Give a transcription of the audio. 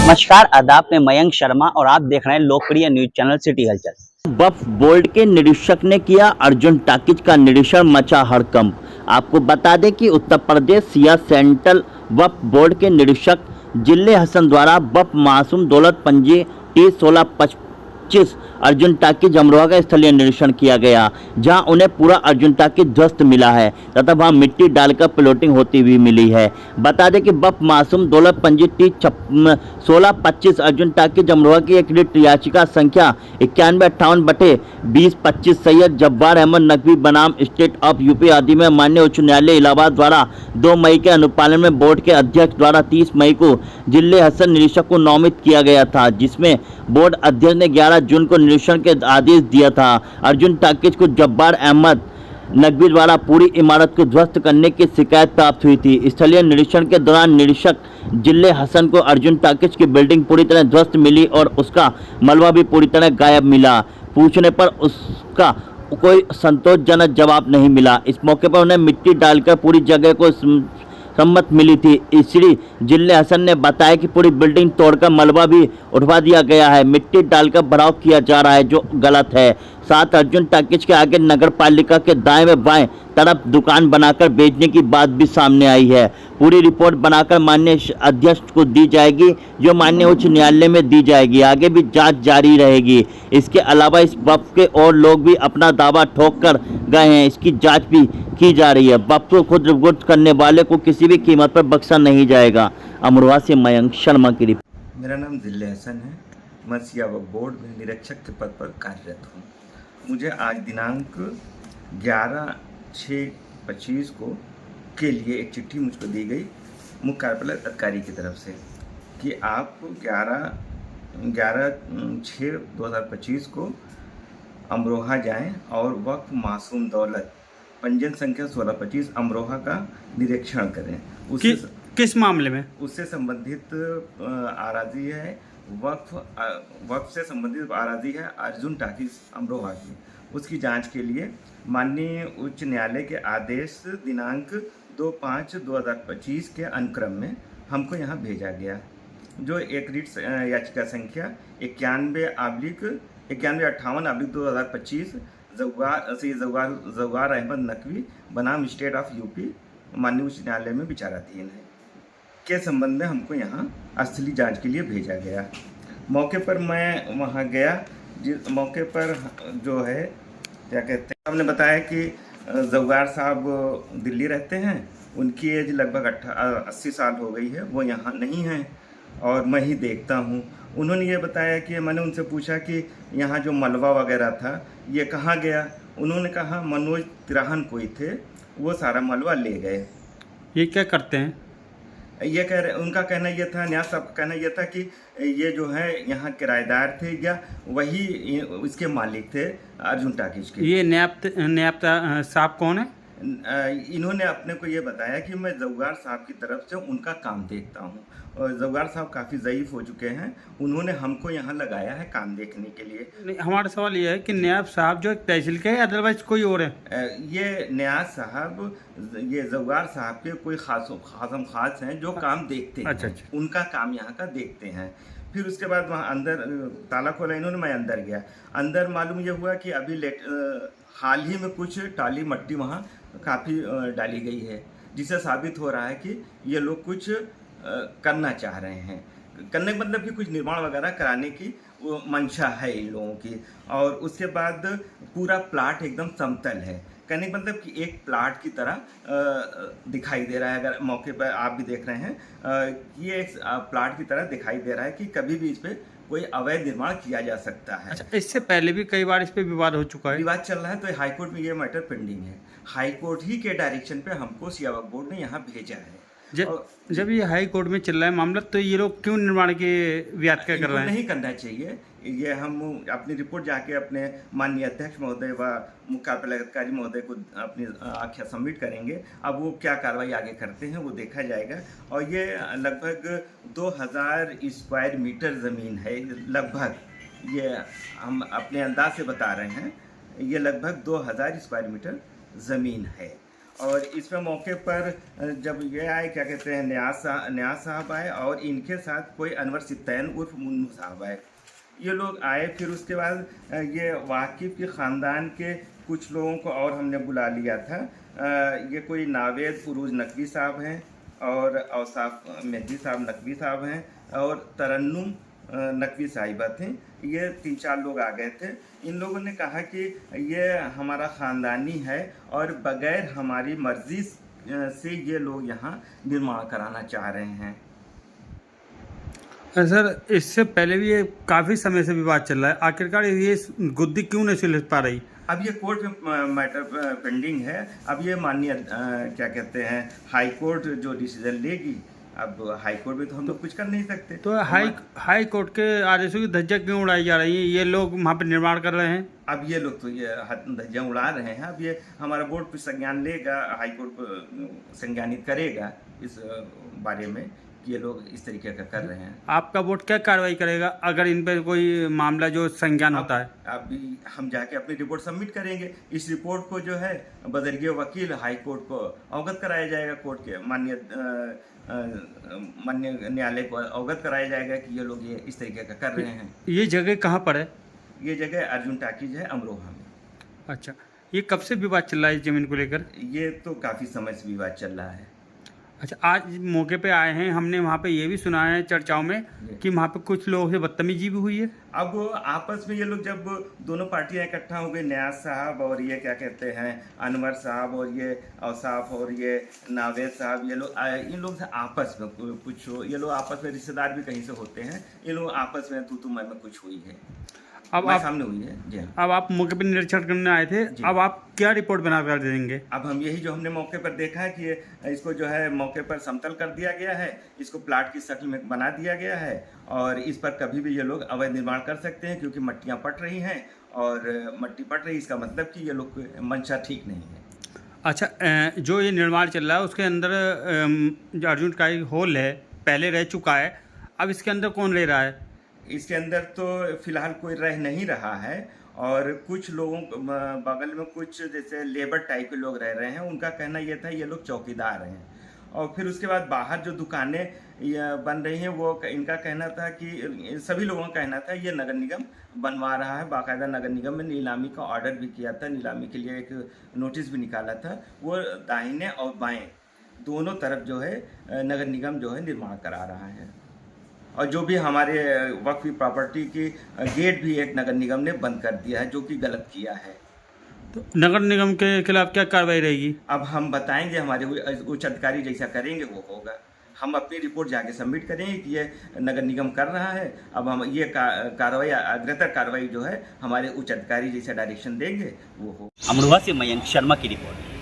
नमस्कार, आदाब, मैं मयंक शर्मा और आप देख रहे हैं लोकप्रिय न्यूज चैनल सिटी हलचल। वक्फ बोर्ड के निरीक्षक ने किया अर्जुन टाकीज का निरीक्षण, मचा हड़कंप। आपको बता दें कि उत्तर प्रदेश सिया सेंट्रल वक्फ बोर्ड के निरीक्षक जिले हसन द्वारा वक्फ मासूम दौलत पंजी T1625 अर्जुन टाकीज अमरोहा का स्थलीय निरीक्षण किया गया, जहां उन्हें पूरा अर्जुन टाकीज ध्वस्त मिला है तथा वहां मिट्टी डालकर प्लॉटिंग होती हुई मिली है। बता दें कि वक्फ मासूम दौलत पंजी T1625 अर्जुन टाकीज अमरोहा की एक रिट याचिका संख्या 9158/2025 सैयद जब्बार अहमद नकवी बनाम स्टेट ऑफ यूपी आदि में माननीय उच्च न्यायालय इलाहाबाद द्वारा 2 मई के अनुपालन में बोर्ड के अध्यक्ष द्वारा 30 मई को जिले हसन निरीक्षक को नामित किया गया था, जिसमें बोर्ड अध्यक्ष ने 11 जून को निरीक्षण के आदेश दिया था। अर्जुन टाकीज को जब्बार अहमद नकवी द्वारा पूरी इमारत को ध्वस्त करने की शिकायत प्राप्त हुई थी। स्थलीय निरीक्षण के दौरान निरीक्षक जिले हसन को अर्जुन टाकीज की बिल्डिंग पूरी तरह ध्वस्त मिली और उसका मलबा भी पूरी तरह गायब मिला। पूछने पर उसका कोई संतोषजनक जवाब नहीं मिला। इस मौके पर उन्हें मिट्टी डालकर पूरी जगह को सम्मत मिली थी। श्री जिले हसन ने बताया कि पूरी बिल्डिंग तोड़कर मलबा भी उठवा दिया गया है, मिट्टी डालकर भराव किया जा रहा है जो गलत है। साथ अर्जुन टाकीज के आगे नगर पालिका के दाएं व बाएं तरफ दुकान बनाकर बेचने की बात भी सामने आई है। पूरी रिपोर्ट बनाकर माननीय अध्यक्ष को दी जाएगी, जो माननीय उच्च न्यायालय में दी जाएगी। आगे भी जांच जारी रहेगी। इसके अलावा इस वक्फ के और लोग भी अपना दावा ठोक कर गए हैं, इसकी जांच भी की जा रही है। वक्फ को खुद रिपोर्ट करने वाले को किसी भी कीमत पर बख्शा नहीं जाएगा। अमरोहा से मयंक शर्मा की रिपोर्ट। मेरा नाम जिले हसन है। मैं सिया वक्फ बोर्ड में निरीक्षक के पद पर कार्यरत हूँ। मुझे आज दिनांक 11/6/25 को के लिए एक चिट्ठी मुझको दी गई मुख्य कार्यपालक अधिकारी की तरफ से कि आप 11/6/2025 को अमरोहा जाएं और वक्फ मासूम दौलत पंजीयन संख्या 1625 अमरोहा का निरीक्षण करें। किस मामले में? उससे संबंधित आराजी है, वक्फ से संबंधित आराजी है अर्जुन टाकीज अमरोहा की। उसकी जांच के लिए माननीय उच्च न्यायालय के आदेश दिनांक 2/5/2025 के अनुक्रम में हमको यहाँ भेजा गया, जो एक रिट याचिका संख्या 91/58/2025 जब्बार अहमद नकवी बनाम स्टेट ऑफ यूपी माननीय उच्च न्यायालय में विचाराधीन है के संबंध में हमको यहाँ स्थलीय जांच के लिए भेजा गया। मौके पर मैं वहाँ गया, जिस मौके पर जो है क्या कहते हैं, हमने बताया कि जब्बार साहब दिल्ली रहते हैं, उनकी एज लगभग 80 साल हो गई है, वो यहाँ नहीं हैं और मैं ही देखता हूँ। उन्होंने ये बताया कि मैंने उनसे पूछा कि यहाँ जो मलबा वगैरह था ये कहाँ गया। उन्होंने कहा मनोज तिराहन कोई थे, वो सारा मलबा ले गए। ये क्या करते हैं? ये कह रहे, उनका कहना ये था, न्यास साहब का कहना ये था कि ये जो है यहाँ किराएदार थे या वही इसके मालिक थे अर्जुन टाकीज के। ये न्याब साहब कौन है? इन्होंने अपने को ये बताया कि मैं जब्बार साहब की तरफ से उनका काम देखता हूँ और जब्बार साहब काफ़ी ज़ईफ़ हो चुके हैं, उन्होंने हमको यहाँ लगाया है काम देखने के लिए। हमारा सवाल ये है कि न्याब साहब जो तहसील के अदरवाइज कोई और है? ये न्याज साहब ये जब्बार साहब के कोई खास हैं जो काम देखते हैं। अच्छा। उनका काम यहाँ का देखते हैं। फिर उसके बाद वहाँ अंदर ताला खोला इन्होंने, मैं अंदर गया। अंदर मालूम ये हुआ कि अभी हाल ही में कुछ टाली मट्टी वहाँ काफ़ी डाली गई है, जिससे साबित हो रहा है कि ये लोग कुछ करना चाह रहे हैं। करने का मतलब कि कुछ निर्माण वगैरह कराने की वो मंशा है इन लोगों की। और उसके बाद पूरा प्लाट एकदम समतल है, कहने का मतलब कि एक प्लाट की तरह दिखाई दे रहा है। अगर मौके पर आप भी देख रहे हैं, ये एक प्लाट की तरह दिखाई दे रहा है कि कभी भी इस पर कोई अवैध निर्माण किया जा सकता है। अच्छा, इससे पहले भी कई बार इस पे विवाद हो चुका है। विवाद चल रहा है, तो हाईकोर्ट में ये मैटर पेंडिंग है। हाईकोर्ट ही के डायरेक्शन पे हमको सिया वक्फ बोर्ड ने यहाँ भेजा है। जब ये हाई कोर्ट में चल रहा है मामला, तो ये लोग क्यों निर्माण के व्याख्या कर रहे हैं? नहीं करना चाहिए। ये हम अपनी रिपोर्ट जाके अपने माननीय अध्यक्ष महोदय व मुख्य कार्यपालक अधिकारी महोदय को अपनी आख्या सबमिट करेंगे। अब वो क्या कार्रवाई आगे करते हैं वो देखा जाएगा। और ये लगभग 2000 स्क्वायर मीटर ज़मीन है, लगभग, ये हम अपने अंदाज से बता रहे हैं, ये लगभग 2000 स्क्वायर मीटर ज़मीन है। और इसमें मौके पर जब ये आए, क्या कहते हैं, न्याज साहब आए और इनके साथ कोई अनवर सित्तैन उर्फ मुन्नू साहब आए। ये लोग आए, फिर उसके बाद ये वाकिफ़ के ख़ानदान के कुछ लोगों को और हमने बुला लिया था। ये कोई नावेद उरूज नकवी साहब हैं और औसाफ मेहदी साहब नकवी साहब हैं और तरन्नुम नकवी साहिबा थे। ये 3-4 लोग आ गए थे। इन लोगों ने कहा कि ये हमारा ख़ानदानी है और बग़ैर हमारी मर्ज़ी से ये लोग यहाँ निर्माण कराना चाह रहे हैं। सर, इससे पहले भी ये काफ़ी समय से विवाद चल रहा है, आखिरकार ये गुद्दी क्यों नहीं सुलझ पा रही? अब ये कोर्ट में मैटर पेंडिंग है। अब ये माननीय क्या कहते हैं, हाई कोर्ट जो डिसीजन लेगी। अब हाई कोर्ट में तो हम लोग कुछ कर नहीं सकते। तो हाई कोर्ट के आदेशों की धज्जियां क्यों उड़ाई जा रही है? ये लोग वहाँ पे निर्माण कर रहे हैं। अब ये लोग तो ये धज्जियां उड़ा रहे हैं। अब ये हमारा बोर्ड पे संज्ञान लेगा, हाई कोर्ट को संज्ञानित करेगा इस बारे में कि ये लोग इस तरीके का कर रहे हैं। आपका बोर्ड क्या कार्रवाई करेगा अगर इन पर कोई मामला जो संज्ञान होता है? अभी हम जाके अपनी रिपोर्ट सबमिट करेंगे। इस रिपोर्ट को जो है बदरगे वकील हाई कोर्ट को अवगत कराया जाएगा, कोर्ट के माननीय न्यायालय को अवगत कराया जाएगा कि ये लोग ये इस तरीके का कर रहे हैं। ये जगह कहाँ पर है? ये जगह अर्जुन टाकीज है, अमरोहा में। अच्छा, ये कब से विवाद चल रहा है इस जमीन को लेकर? ये तो काफ़ी समय से विवाद चल रहा है। अच्छा, आज मौके पे आए हैं, हमने वहाँ पे ये भी सुना है चर्चाओं में कि वहाँ पे कुछ लोगों से बदतमीजी भी हुई है। अब आपस में ये लोग जब दोनों पार्टियां इकट्ठा हो गई, न्याज साहब और ये क्या कहते हैं अनवर साहब और ये औसाफ और ये नावेद साहब, ये लोग इन लोग से आपस में कुछ, ये लोग आपस में रिश्तेदार भी कहीं से होते हैं, इन लोग आपस में तू मैं में कुछ हुई है। अब आप सामने हुई है जी। अब आप मौके पर निरीक्षण करने आए थे, अब आप क्या रिपोर्ट बना कर देंगे? अब हम यही जो हमने मौके पर देखा है कि इसको जो है मौके पर समतल कर दिया गया है, इसको प्लाट की शक्ल में बना दिया गया है और इस पर कभी भी ये लोग अवैध निर्माण कर सकते हैं, क्योंकि मट्टियाँ पट रही हैं और मट्टी पट रही, इसका मतलब कि ये लोग की मंशा ठीक नहीं है। अच्छा, जो ये निर्माण चल रहा है उसके अंदर जो अर्जुन का होल है पहले रह चुका है, अब इसके अंदर कौन रह रहा है? इसके अंदर तो फिलहाल कोई रह नहीं रहा है और कुछ लोगों बगल में कुछ जैसे लेबर टाइप के लोग रह रहे हैं। उनका कहना ये था ये लोग चौकीदार हैं। और फिर उसके बाद बाहर जो दुकानें बन रही हैं वो इनका कहना था कि सभी लोगों का कहना था ये नगर निगम बनवा रहा है। बाकायदा नगर निगम में नीलामी का ऑर्डर भी किया था, नीलामी के लिए एक नोटिस भी निकाला था। वो दाहिने और बाएँ दोनों तरफ जो है नगर निगम जो है निर्माण करा रहा है। और जो भी हमारे वक्फ प्रॉपर्टी की गेट भी एक नगर निगम ने बंद कर दिया है, जो कि गलत किया है। तो नगर निगम के खिलाफ क्या कार्रवाई रहेगी? अब हम बताएंगे, हमारे उच्च अधिकारी जैसा करेंगे वो होगा। हम अपनी रिपोर्ट जाके सबमिट करेंगे कि ये नगर निगम कर रहा है। अब हम ये कार्रवाई, अग्रतर कार्रवाई जो है हमारे उच्च अधिकारी जैसा डायरेक्शन देंगे वो हो। अमरोहा से मयंक शर्मा की रिपोर्ट।